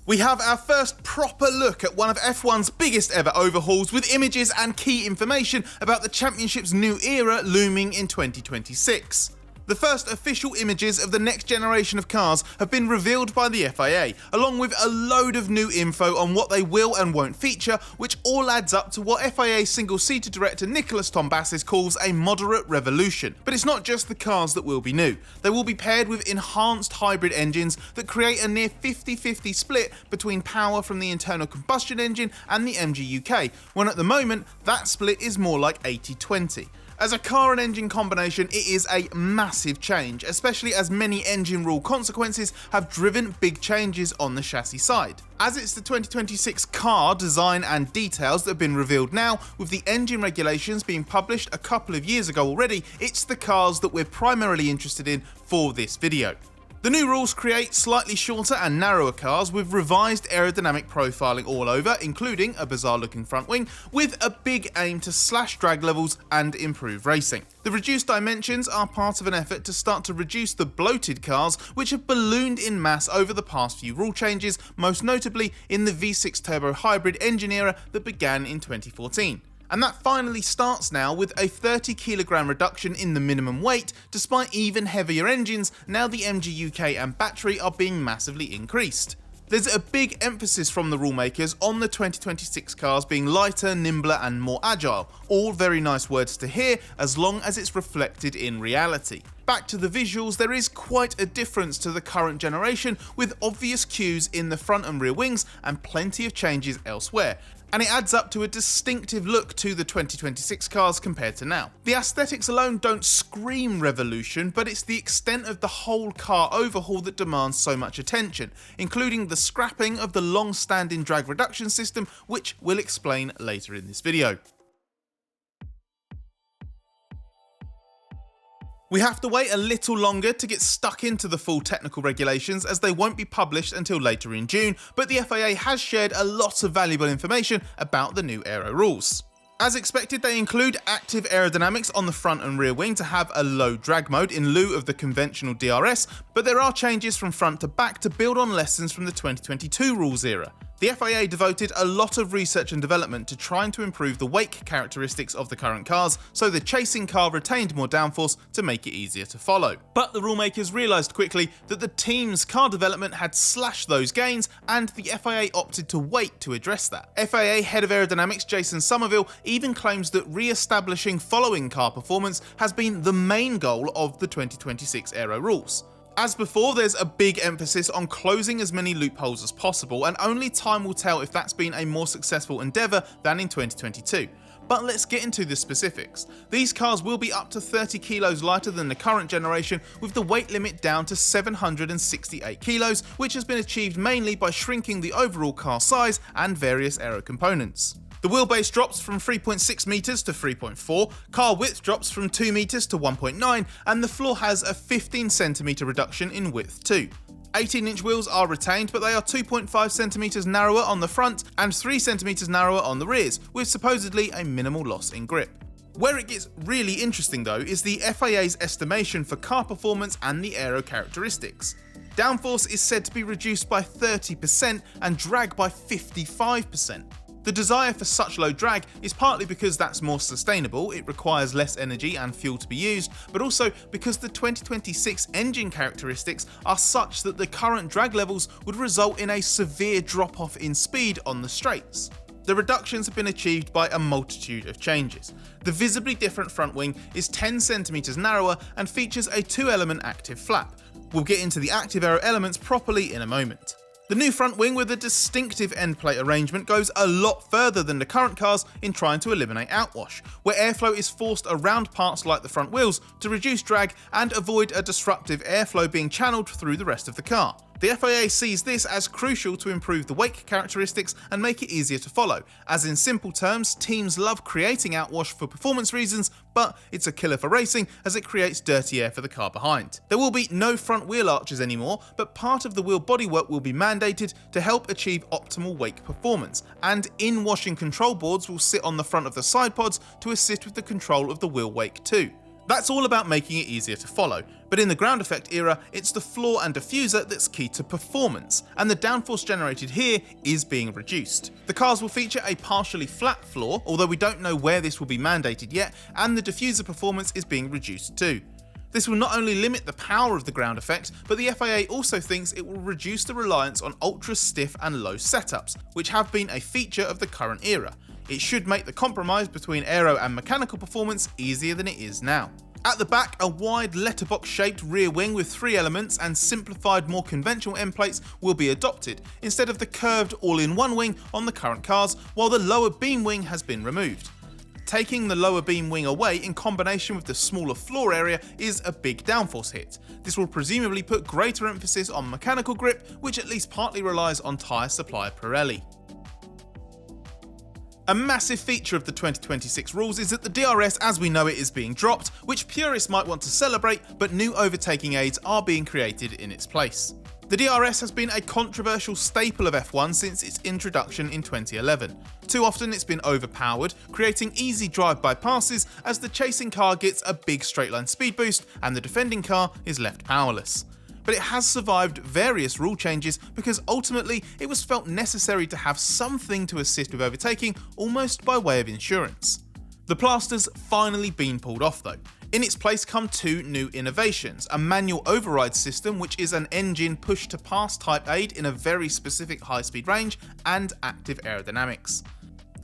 We have our first proper look at one of F1's biggest ever overhauls with images and key information about the championship's new era looming in 2026. The first official images of the next generation of cars have been revealed by the FIA, along with a load of new info on what they will and won't feature, which all adds up to what FIA single-seater director Nikolas Tombazis calls a moderate revolution. But it's not just the cars that will be new. They will be paired with enhanced hybrid engines that create a near 50-50 split between power from the internal combustion engine and the MG UK, when at the moment that split is more like 80-20. As a car and engine combination, it is a massive change, especially as many engine rule consequences have driven big changes on the chassis side. As it's the 2026 car design and details that have been revealed now, with the engine regulations being published a couple of years ago already, it's the cars that we're primarily interested in for this video. The new rules create slightly shorter and narrower cars with revised aerodynamic profiling all over, including a bizarre looking front wing, with a big aim to slash drag levels and improve racing. The reduced dimensions are part of an effort to start to reduce the bloated cars which have ballooned in mass over the past few rule changes, most notably in the V6 turbo hybrid engine era that began in 2014. And that finally starts now with a 30kg reduction in the minimum weight. Despite even heavier engines, now the MG UK and battery are being massively increased. There's a big emphasis from the rule makers on the 2026 cars being lighter, nimbler and more agile. All very nice words to hear as long as it's reflected in reality. Back to the visuals, there is quite a difference to the current generation, with obvious cues in the front and rear wings and plenty of changes elsewhere, and it adds up to a distinctive look to the 2026 cars compared to now. The aesthetics alone don't scream revolution, but it's the extent of the whole car overhaul that demands so much attention, including the scrapping of the long-standing drag reduction system, which we'll explain later in this video. We have to wait a little longer to get stuck into the full technical regulations, as they won't be published until later in June, but the FIA has shared a lot of valuable information about the new aero rules. As expected, they include active aerodynamics on the front and rear wing to have a low drag mode in lieu of the conventional DRS, but there are changes from front to back to build on lessons from the 2022 rules era. The FIA devoted a lot of research and development to trying to improve the wake characteristics of the current cars, so the chasing car retained more downforce to make it easier to follow. But the rulemakers realised quickly that the team's car development had slashed those gains, and the FIA opted to wait to address that. FIA Head of Aerodynamics Jason Somerville even claims that re-establishing following car performance has been the main goal of the 2026 aero rules. As before, there's a big emphasis on closing as many loopholes as possible, and only time will tell if that's been a more successful endeavour than in 2022. But let's get into the specifics. These cars will be up to 30 kilos lighter than the current generation, with the weight limit down to 768 kilos, which has been achieved mainly by shrinking the overall car size and various aero components. The wheelbase drops from 3.6 meters to 3.4, car width drops from 2 meters to 1.9, and the floor has a 15 centimeter reduction in width too. 18-inch wheels are retained, but they are 2.5 centimeters narrower on the front and 3 centimeters narrower on the rears, with supposedly a minimal loss in grip. Where it gets really interesting though is the FIA's estimation for car performance and the aero characteristics. Downforce is said to be reduced by 30% and drag by 55%. The desire for such low drag is partly because that's more sustainable, it requires less energy and fuel to be used, but also because the 2026 engine characteristics are such that the current drag levels would result in a severe drop-off in speed on the straights. The reductions have been achieved by a multitude of changes. The visibly different front wing is 10 centimeters narrower and features a 2-element active flap. We'll get into the active aero elements properly in a moment. The new front wing with a distinctive end plate arrangement goes a lot further than the current cars in trying to eliminate outwash, where airflow is forced around parts like the front wheels to reduce drag and avoid a disruptive airflow being channeled through the rest of the car. The FIA sees this as crucial to improve the wake characteristics and make it easier to follow, as in simple terms, teams love creating outwash for performance reasons, but it's a killer for racing as it creates dirty air for the car behind. There will be no front wheel arches anymore, but part of the wheel bodywork will be mandated to help achieve optimal wake performance, and in-washing control boards will sit on the front of the side pods to assist with the control of the wheel wake too. That's all about making it easier to follow, but in the ground effect era, it's the floor and diffuser that's key to performance, and the downforce generated here is being reduced. The cars will feature a partially flat floor, although we don't know where this will be mandated yet, and the diffuser performance is being reduced too. This will not only limit the power of the ground effect, but the FIA also thinks it will reduce the reliance on ultra stiff and low setups, which have been a feature of the current era. It should make the compromise between aero and mechanical performance easier than it is now. At the back, a wide letterbox shaped rear wing with 3 elements and simplified, more conventional end plates will be adopted, instead of the curved all-in-one wing on the current cars, while the lower beam wing has been removed. Taking the lower beam wing away in combination with the smaller floor area is a big downforce hit. This will presumably put greater emphasis on mechanical grip, which at least partly relies on tyre supplier Pirelli. A massive feature of the 2026 rules is that the DRS as we know it is being dropped, which purists might want to celebrate, but new overtaking aids are being created in its place. The DRS has been a controversial staple of F1 since its introduction in 2011. Too often it's been overpowered, creating easy drive-by passes as the chasing car gets a big straight-line speed boost and the defending car is left powerless. But it has survived various rule changes because ultimately it was felt necessary to have something to assist with overtaking, almost by way of insurance. The plaster's finally been pulled off though. In its place come 2 new innovations, a manual override system which is an engine push to pass type aid in a very specific high speed range, and active aerodynamics.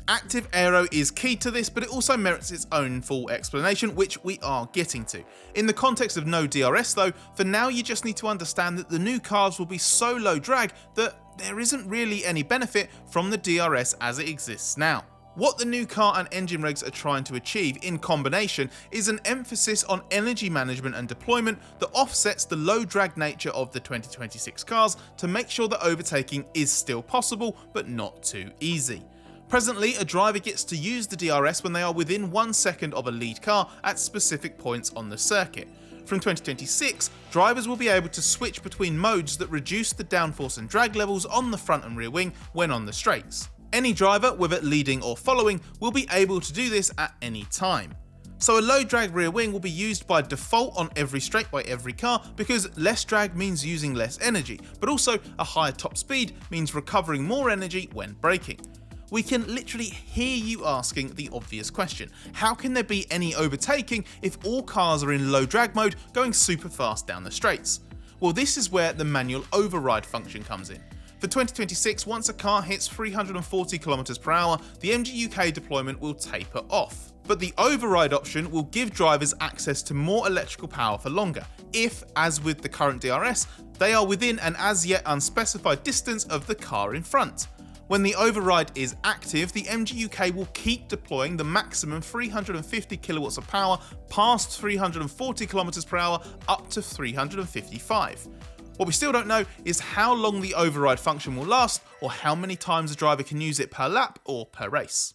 Active aero is key to this, but it also merits its own full explanation, which we are getting to. In the context of no DRS though, for now you just need to understand that the new cars will be so low drag that there isn't really any benefit from the DRS as it exists now. What the new car and engine regs are trying to achieve in combination is an emphasis on energy management and deployment that offsets the low drag nature of the 2026 cars to make sure that overtaking is still possible, but not too easy. Presently, a driver gets to use the DRS when they are within 1 second of a lead car at specific points on the circuit. From 2026, drivers will be able to switch between modes that reduce the downforce and drag levels on the front and rear wing when on the straights. Any driver, whether leading or following, will be able to do this at any time. So a low drag rear wing will be used by default on every straight by every car because less drag means using less energy, but also a higher top speed means recovering more energy when braking. We can literally hear you asking the obvious question: how can there be any overtaking if all cars are in low drag mode going super fast down the straights? Well, this is where the manual override function comes in. For 2026, once a car hits 340 km/h, the MG UK deployment will taper off. But the override option will give drivers access to more electrical power for longer, if, as with the current DRS, they are within an as yet unspecified distance of the car in front. When the override is active, the MG UK will keep deploying the maximum 350 kilowatts of power past 340 km/h up to 355. What we still don't know is how long the override function will last, or how many times a driver can use it per lap or per race.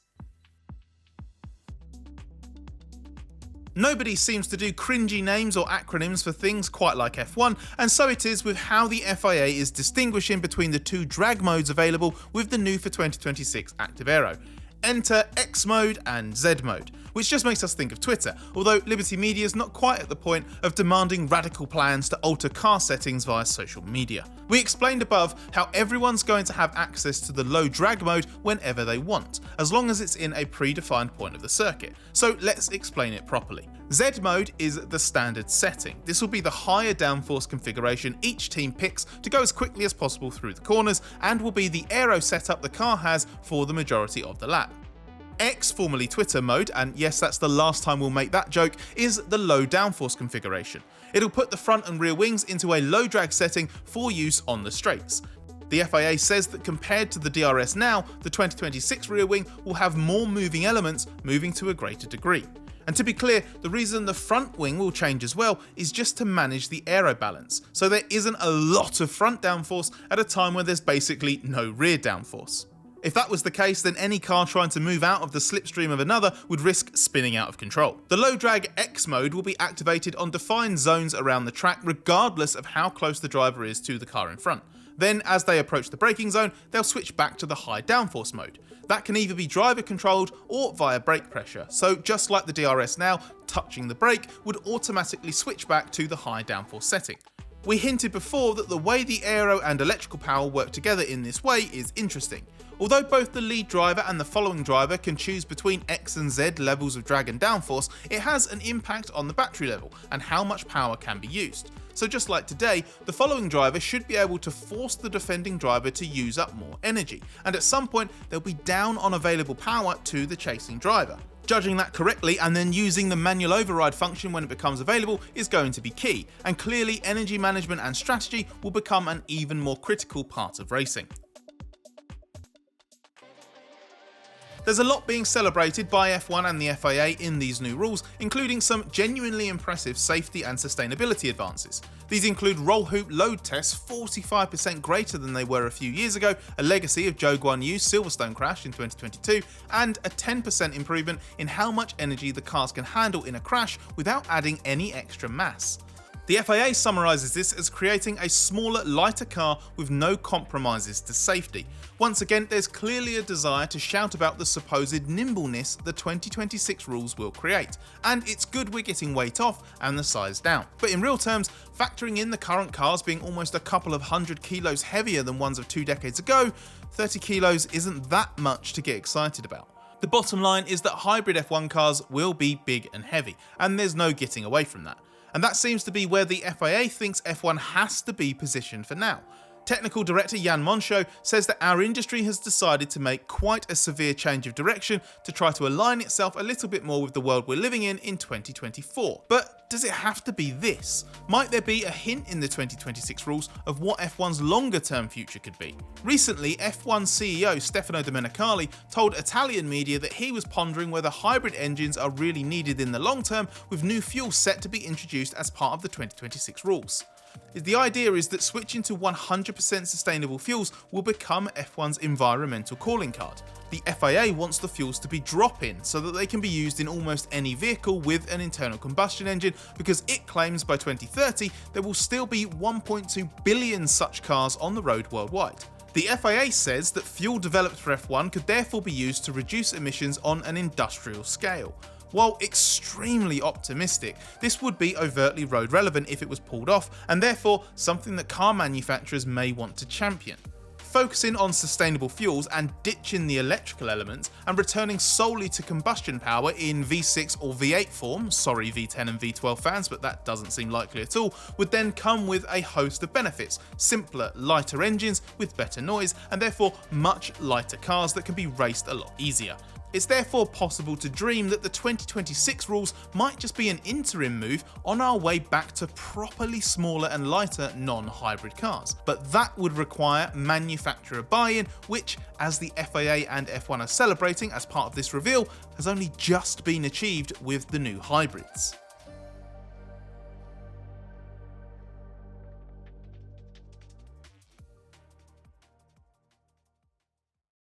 Nobody seems to do cringy names or acronyms for things quite like F1, and so it is with how the FIA is distinguishing between the 2 drag modes available with the new for 2026 Active Aero. Enter X mode and Z mode, which just makes us think of Twitter, although Liberty Media is not quite at the point of demanding radical plans to alter car settings via social media. We explained above how everyone's going to have access to the low drag mode whenever they want, as long as it's in a predefined point of the circuit, so let's explain it properly. Z mode is the standard setting. This will be the higher downforce configuration each team picks to go as quickly as possible through the corners, and will be the aero setup the car has for the majority of the lap. X, formerly Twitter mode, and yes, that's the last time we'll make that joke, is the low downforce configuration. It'll put the front and rear wings into a low drag setting for use on the straights. The FIA says that compared to the DRS now, the 2026 rear wing will have more moving elements, moving to a greater degree. And to be clear, the reason the front wing will change as well is just to manage the aero balance, so there isn't a lot of front downforce at a time when there's basically no rear downforce. If that was the case, then any car trying to move out of the slipstream of another would risk spinning out of control. The low drag X mode will be activated on defined zones around the track regardless of how close the driver is to the car in front. Then as they approach the braking zone, they'll switch back to the high downforce mode. That can either be driver controlled or via brake pressure, so just like the DRS now, touching the brake would automatically switch back to the high downforce setting. We hinted before that the way the aero and electrical power work together in this way is interesting. Although both the lead driver and the following driver can choose between X and Z levels of drag and downforce, it has an impact on the battery level and how much power can be used. So just like today, the following driver should be able to force the defending driver to use up more energy, and at some point they'll be down on available power to the chasing driver. Judging that correctly and then using the manual override function when it becomes available is going to be key, and clearly energy management and strategy will become an even more critical part of racing. There's a lot being celebrated by F1 and the FIA in these new rules, including some genuinely impressive safety and sustainability advances. These include roll hoop load tests 45% greater than they were a few years ago, a legacy of Zhou Guanyu's Silverstone crash in 2022, and a 10% improvement in how much energy the cars can handle in a crash without adding any extra mass. The FIA summarises this as creating a smaller, lighter car with no compromises to safety. Once again, there's clearly a desire to shout about the supposed nimbleness the 2026 rules will create, and it's good we're getting weight off and the size down. But in real terms, factoring in the current cars being almost a couple of 100 kilos heavier than ones of 2 decades ago, 30 kilos isn't that much to get excited about. The bottom line is that hybrid F1 cars will be big and heavy, and there's no getting away from that. And that seems to be where the FIA thinks F1 has to be positioned for now. Technical Director Jan Moncho says that our industry has decided to make quite a severe change of direction to try to align itself a little bit more with the world we're living in 2024. But does it have to be this? Might there be a hint in the 2026 rules of what F1's longer term future could be? Recently, F1 CEO Stefano Domenicali told Italian media that he was pondering whether hybrid engines are really needed in the long term, with new fuels set to be introduced as part of the 2026 rules. The idea is that switching to 100% sustainable fuels will become F1's environmental calling card. The FIA wants the fuels to be drop-in so that they can be used in almost any vehicle with an internal combustion engine, because it claims by 2030 there will still be 1.2 billion such cars on the road worldwide. The FIA says that fuel developed for F1 could therefore be used to reduce emissions on an industrial scale. While extremely optimistic, this would be overtly road relevant if it was pulled off, and therefore something that car manufacturers may want to champion. Focusing on sustainable fuels and ditching the electrical elements and returning solely to combustion power in V6 or V8 form, sorry V10 and V12 fans, but that doesn't seem likely at all, would then come with a host of benefits: simpler, lighter engines with better noise, and therefore much lighter cars that can be raced a lot easier. It's therefore possible to dream that the 2026 rules might just be an interim move on our way back to properly smaller and lighter non-hybrid cars. But that would require manufacturer buy-in, which, as the FIA and F1 are celebrating as part of this reveal, has only just been achieved with the new hybrids.